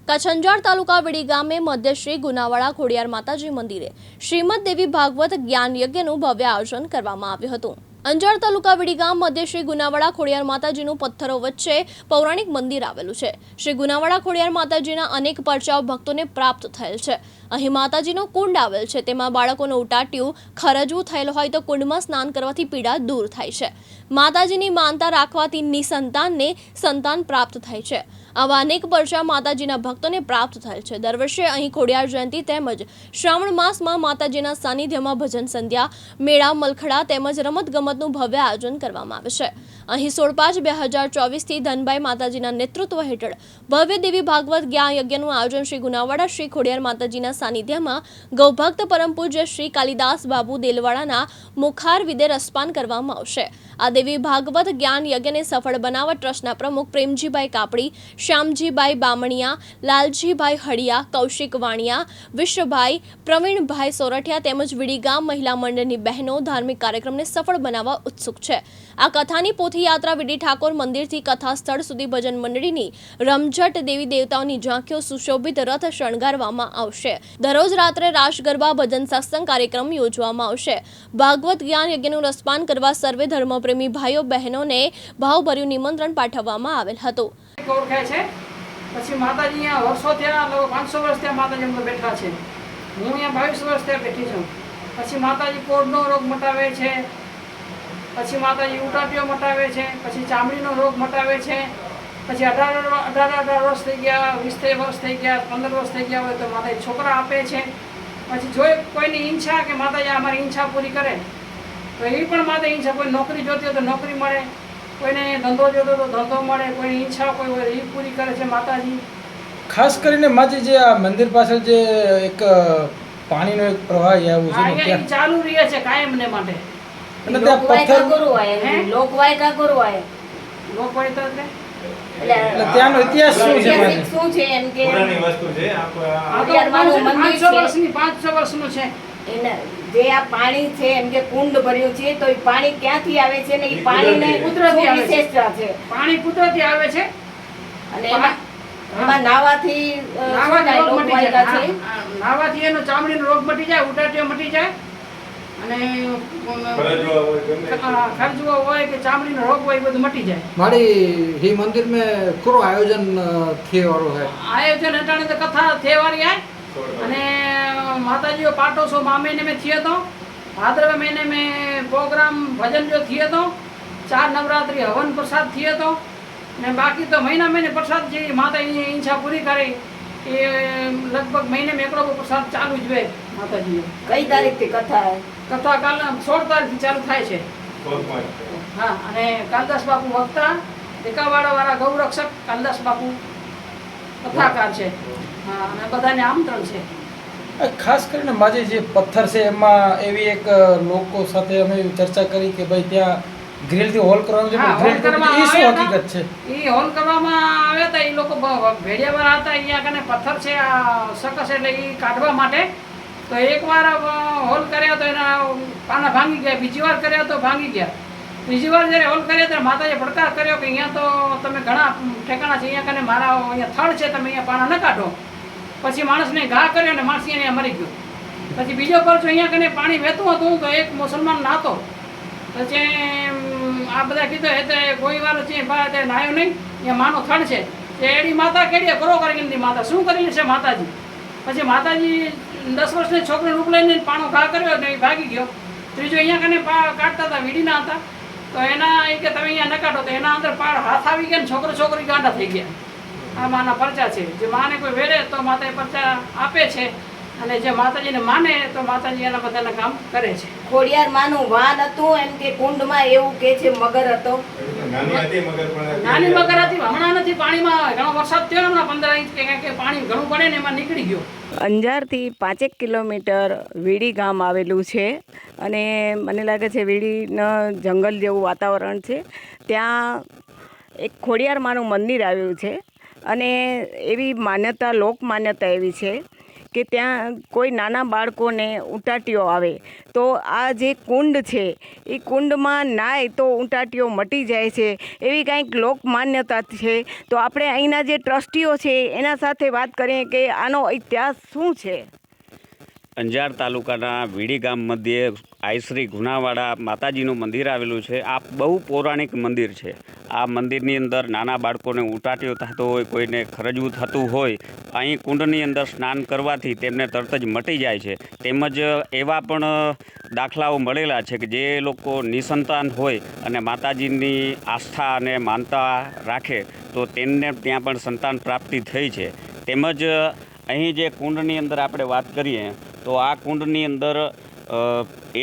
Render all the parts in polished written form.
કચ્છ અંજાર તાલુકા વીડી ગામે મધ્યશ્રી ગુનાવાડા ખોડિયાર માતાજી મંદિરે શ્રીમદ દેવી ભાગવત જ્ઞાન યજ્ઞનું ભવ્ય આયોજન કરવામાં આવ્યું હતું। અંજાર તાલુકા વીડી ગામ મધ્યશ્રી ગુનાવાડા ખોડિયાર માતાજીનું પથ્થરો વચ્ચે પૌરાણિક મંદિર આવેલું છે। શ્રી ગુનાવાડા ખોડિયાર માતાજીના અનેક પરચાઓ ભક્તોને પ્રાપ્ત થયેલ છે। અહીં માતાજીનો કુંડ આવેલ છે, તેમાં બાળકોનું ઉટાટિયું ખરજવું થયેલ હોય તો કુંડમાં સ્નાન કરવાથી પીડા દૂર થાય છે। માતાજીની માનતા રાખવાથી નિસંતાનને સંતાન પ્રાપ્ત થાય છે। આવા અનેક પરચા માતાજીના ભક્તોને પ્રાપ્ત થયેલ છે। દર વર્ષે અહીં ખોડિયાર જયંતિ તેમજ શ્રાવણ માસમાં માતાજીના સાનિધ્યમાં ભજન સંધ્યા, મેળા, મલખડા તેમજ રમતગમતનું ભવ્ય આયોજન કરવામાં આવે છે। અહીં 16/5/2024થી ધનભાઈ માતાજીના નેતૃત્વ હેઠળ ભવ્ય દેવી ભાગવત જ્ઞાન યજ્ઞનું આયોજન શ્રી ગુનાવાડા શ્રી ખોડિયાર માતાજીના સાનિધ્યમાં ગૌભક્ત પરમ પૂજ્ય શ્રી કાલિદાસ બાબુ દેલવાડાના મુખાર વિદે રસપાન કરવામાં આવશે। આ દેવી ભાગવત જ્ઞાન યજ્ઞને સફળ બનાવવા ટ્રસ્ટના પ્રમુખ પ્રેમજીભાઈ કાપડી, શ્યામજીભાઈ બામણિયા, લાલજીભાઈ હળિયા, કૌશિક વાણિયા, વિશ્વભાઈ, પ્રવીણભાઈ સોરઠિયા તેમજ વીડી ગામ મહિલા મંડળની બહેનો ધાર્મિક કાર્યક્રમને સફળ બનાવવા ઉત્સુક છે। આ કથાની પોથી યાત્રા વીડી ઠાકોર મંદિરથી કથા સ્થળ સુધી ભજન મંડળીની રમઝટ દેવી દેવતાઓની ઝાંખીઓ સુશોભિત રથ શણગારવામાં આવશે। દરરોજ રાત્રે રાસ ગરબા, ભજન, સત્સંગ કાર્યક્રમ યોજવામાં આવશે। ભાગવત જ્ઞાન યજ્ઞનું રસપાન કરવા સર્વે ધર્મપ્રેમી ભાઈઓ બહેનોને ભાવભર્યું નિમંત્રણ પાઠવવામાં આવેલ હતું। ઓળખાય છે। પછી માતાજી અહીંયા વર્ષો થયા, 500 વર્ષ થયા માતાજી અમે બેઠા છે। હું અહીંયા 22 વર્ષ થયા બેઠી છું। પછી માતાજી કોઢનો રોગ મટાવે છે, પછી માતાજી ઉટાટીઓ મટાવે છે, પછી ચામડીનો રોગ મટાવે છે। પછી 18 વર્ષ થઈ ગયા, 20 વર્ષ થઈ ગયા, 15 વર્ષ થઈ ગયા હોય તો માતાજી છોકરા આપે છે। પછી જો કોઈની ઈચ્છા કે માતાજી અમારી ઈચ્છા પૂરી કરે તો એ પણ માતા ઈચ્છા, કોઈ નોકરી જોતી હોય તો નોકરી મળે, કોઈને ધંધો જોતો તો ધંધો મળે, કોઈની ઈચ્છા કોઈ હોય એ પૂરી કરે છે માતાજી। ખાસ કરીને માજી જે આ મંદિર પાસે જે એક પાણીનો એક પ્રવાહ આવું છે ત્યાં ચાલુ રહે છે કાયમને માટે। અને ત્યાં પથ્થર લોકવાય કા કરવાય લોકવાય તો એટલે ત્યાંનો ઇતિહાસ શું છે એમ કે પુરાણી વસ્તુ છે। આ તો 500 વર્ષનું છે। એના જે આ પાણી છે એમ કે કુંડ ભર્યું છે તો એ પાણી ક્યાંથી આવે છે ને એ પાણીને કુદરતી આવે વિશેષતા છે। પાણી કુદરતી આવે છે અને એમાં નાવાથી નાવાથી એનો ચામડીનો રોગ મટી જાય, ઉટાટીઓ મટી જાય અને ખર્ચવો હોય કે ચામડીનો રોગ હોય બધું મટી જાય। મારી ही मंदिर में करो आयोजन थे वालो है आयोजन हटाने तो कथा थे वाली है અને માતાજીઓ પાટોસો મહિને में थियो तो भाद्रव महीने में प्रोग्राम भजन जो थियो तो 4 नवरात्रि हवन प्रसाद थियो तो ने बाकी तो महीने प्रसाद जी माता ઈચ્છા પૂરી કરે એ લગભગ મહિને में એકડો પ્રસાદ ચાલુ જ હોય માતાજી। કઈ તારીખથી કથા કથા કાલ 16 તારીખથી ચાલુ થાય છે। હા, અને કાલદાસ બાપુ વક્તા, દેકાવાડા વાળા ગૌરક્ષક કાલદાસ બાપુ કથાકાર છે। હા, અને બધાને આમંત્રણ છે। ખાસ કરીને માજી જે પથ્થર છે એમાં એવી એક લોકો સાથે અમે ચર્ચા કરી કે ભાઈ ત્યાં ગ્રીલથી હોલ કરવાનું છે, ગ્રીલ કરવાની એ શું હકીકત છે? એ હોલ કરવામાં આવ્યા હતા, એ લોકો ભેડિયાવાળા હતા, અહીંયા કને પથ્થર છે આ સકસ એટલે એ કાઢવા માટે। તો એકવાર હોલ કર્યા તો એના પાના ભાંગી ગયા, બીજી વાર કર્યા તો ભાંગી ગયા। બીજી વાર જ્યારે હોલ કર્યા ત્યારે માતાજીએ પડકાર કર્યો કે અહીંયા તો તમે ઘણા ઠેકાણા છે, અહીંયા કને મારા અહીંયા થડ છે, તમે અહીંયા પાના ન કાઢો। પછી માણસને ઘા કર્યો અને માણસ અહીંયા મરી ગયો। પછી બીજો પરચો અહીંયા કને પાણી વહેતું હતું તો એક મુસલમાન નાતો, પછી આ બધા કીધું એટલે કોઈ વાર છે ભાઈ નાયો નહીં, અહીંયા માનો થડ છે તે એડી માતા કેડીએ કરો કરી માતા શું કરી છે માતાજી। પછી માતાજી 10 વર્ષની છોકરીને રૂપ લઈને પાણો ઘા કર્યો ને એ ભાગી ગયો। ત્રીજો અહીંયા કને કાઢતા હતા, વીડીના હતા, તો એના એ કે તમે અહીંયા ન કાઢો તો એના અંદર હાથ આવી ગયા ને છોકરી ગાંડા થઈ ગયા। આ માના પરચા છે। જે માને કોઈ વેરે તો માતા એ પરચા આપે છે, અને જે માતાજીને માને તો માતાજી એના બધાના કામ કરે છે। ખોડિયાર માનું વાન હતું એમ કે કુંડમાં એવું કે છે મગર હતો, નાની મગર હતી, હમણાં નથી, પાણીમાં ઘણો વરસાદ થયો, હમણાં 15 ઇંચ કે પાણી ઘણું પડે ને એમાં નીકળી ગયો। અંજારથી 5 કિલોમીટર વીડી ગામ આવેલું છે અને મને લાગે છે વીડીના જંગલ જેવું વાતાવરણ છે। ત્યાં એક ખોડિયાર માનું મંદિર આવ્યું છે અને એવી માન્યતા, લોક માન્યતા એવી છે કે ત્યાં કોઈ નાના બાળકોને ઉટાટીઓ આવે તો આ જે કુંડ છે એ કુંડમાં નાય તો ઉટાટીઓ મટી જાય છે, એવી કંઈક લોક માન્યતા છે. તો આપણે અહીંના જે ટ્રસ્ટીઓ છે એના સાથે વાત કરીએ કે આનો ઇતિહાસ શું છે. અંજાર તાલુકાના વીડી ગામ મધ્યે આઈશ્રી ગુનાવાડા માતાજીનું મંદિર આવેલું છે. આ બહુ પૌરાણિક મંદિર છે. આ મંદિરની અંદર નાના બાળકોને ઉટાટીઓ થતો હોય, કોઈને ખરજવું થતું હોય, અહીં કુંડની અંદર સ્નાન કરવાથી તેમને તરત જ મટી જાય છે. તેમજ એવા પણ દાખલાઓ મળેલા છે કે જે લોકો નિસંતાન હોય અને માતાજીની આસ્થા અને માનતા રાખે તો તેમને ત્યાં પણ સંતાન પ્રાપ્તિ થઈ છે. તેમજ અહીં જે કુંડની અંદર આપણે વાત કરીએ તો આ કુંડની અંદર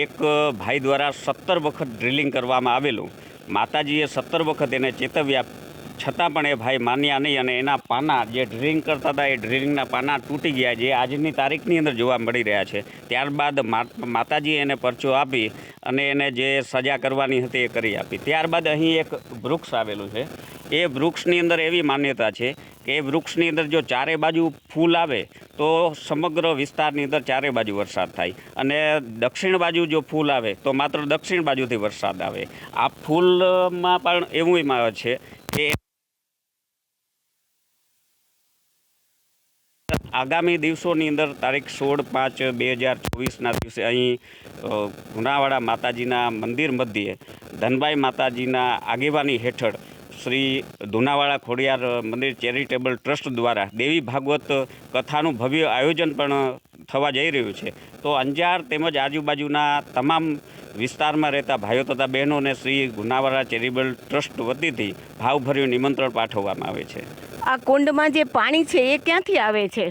એક ભાઈ દ્વારા 17 વખત ડ્રિલિંગ કરવામાં આવેલું. માતાજીએ 17 વખત એને ચેતવ્યા છતાં પણ એ ભાઈ માન્યા નહીં અને એના પાના જે ડ્રિલિંગ કરતા હતા એ ડ્રિલિંગના પાના તૂટી ગયા, જે આજની તારીખની અંદર જોવા મળી રહ્યા છે. ત્યારબાદ માતાજીએ એને પરચો આપી અને એને જે સજા કરવાની હતી એ કરી આપી. ત્યારબાદ અહીં એક વૃક્ષ આવેલું છે. એ વૃક્ષની અંદર એવી માન્યતા છે કે એ વૃક્ષની અંદર જો ચારે બાજુ ફૂલ આવે તો સમગ્ર વિસ્તારની અંદર ચારે બાજુ વરસાદ થાય, અને દક્ષિણ બાજુ જો ફૂલ આવે તો માત્ર દક્ષિણ બાજુથી વરસાદ આવે. આ ફૂલમાં પણ એવું છે કે આગામી દિવસોની અંદર તારીખ 16/5/2024ના દિવસે અહીં ગુનાવાડા માતાજીના મંદિર મધ્યે ધનભાઈ માતાજીના આગેવાની હેઠળ શ્રી ધુનાવાડા ખોડિયાર મંદિર ચેરિટેબલ ટ્રસ્ટ દ્વારા દેવી ભાગવત કથાનું ભવ્ય આયોજન પણ થવા જઈ રહ્યું છે. તો અંજાર તેમજ આજુબાજુના તમામ વિસ્તારમાં રહેતા ભાઈઓ તથા બહેનોને શ્રી ગુનાવાડા ચેરિટેબલ ટ્રસ્ટ વતીથી ભાવભર્યું નિમંત્રણ પાઠવવામાં આવે છે. આ કુંડમાં જે પાણી છે એ ક્યાંથી આવે છે?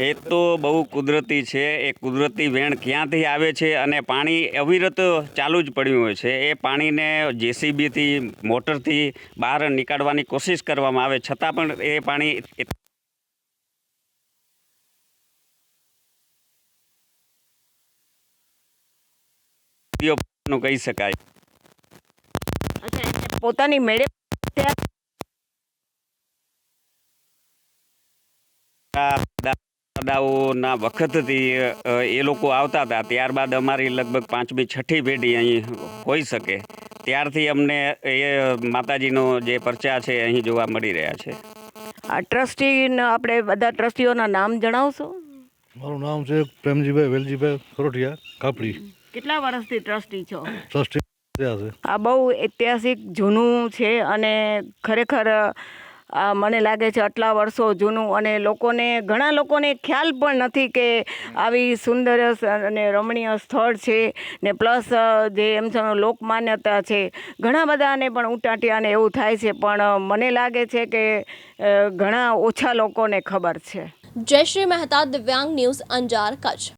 એ તો બહુ કુદરતી છે. એ કુદરતી વેણ ક્યાંથી આવે છે અને પાણી અવિરત ચાલુ જ પડ્યું હોય છે. એ પાણીને જેસીબીથી મોટરથી બહાર નીકાળવાની કોશિશ કરવામાં આવે છતાં પણ એ પાણી કહી શકાય. પોતાની મેળે દાદાઓના વખતથી એ લોકો આવતા હતા. ત્યારબાદ અમારી લગભગ 5મી 6ઠી પેઢી અહીં હોઈ શકે ત્યારથી અમને એ માતાજીનો જે પરચા છે અહીં જોવા મળી રહ્યા છે. આ ટ્રસ્ટી આપણે બધા ટ્રસ્ટીઓના નામ જણાવશો? મારું નામ છે પ્રેમજીભાઈ વેલજીભાઈ ખરોઠિયા કાપડી. કેટલા વર્ષથી ટ્રસ્ટી છો? ટ્રસ્ટી થયા છે. આ બહુ ઐતિહાસિક જૂનું છે અને ખરેખર મને લાગે છે આટલા વર્ષો જૂનું, અને ઘણા લોકોને ખ્યાલ પણ નથી કે આવી સુંદર અને રમણીય સ્થળ છે ને પ્લસ જે એમ લોકમાન્યતા છે. ઘણા બધાને પણ ઉટાટિયાને એવું થાય છે, પણ મને લાગે છે કે ઘણા ઓછા લોકોને ખબર છે. જયશ્રી મહેતા, દિવ્યાંગ ન્યૂઝ, અંજાર, કચ્છ.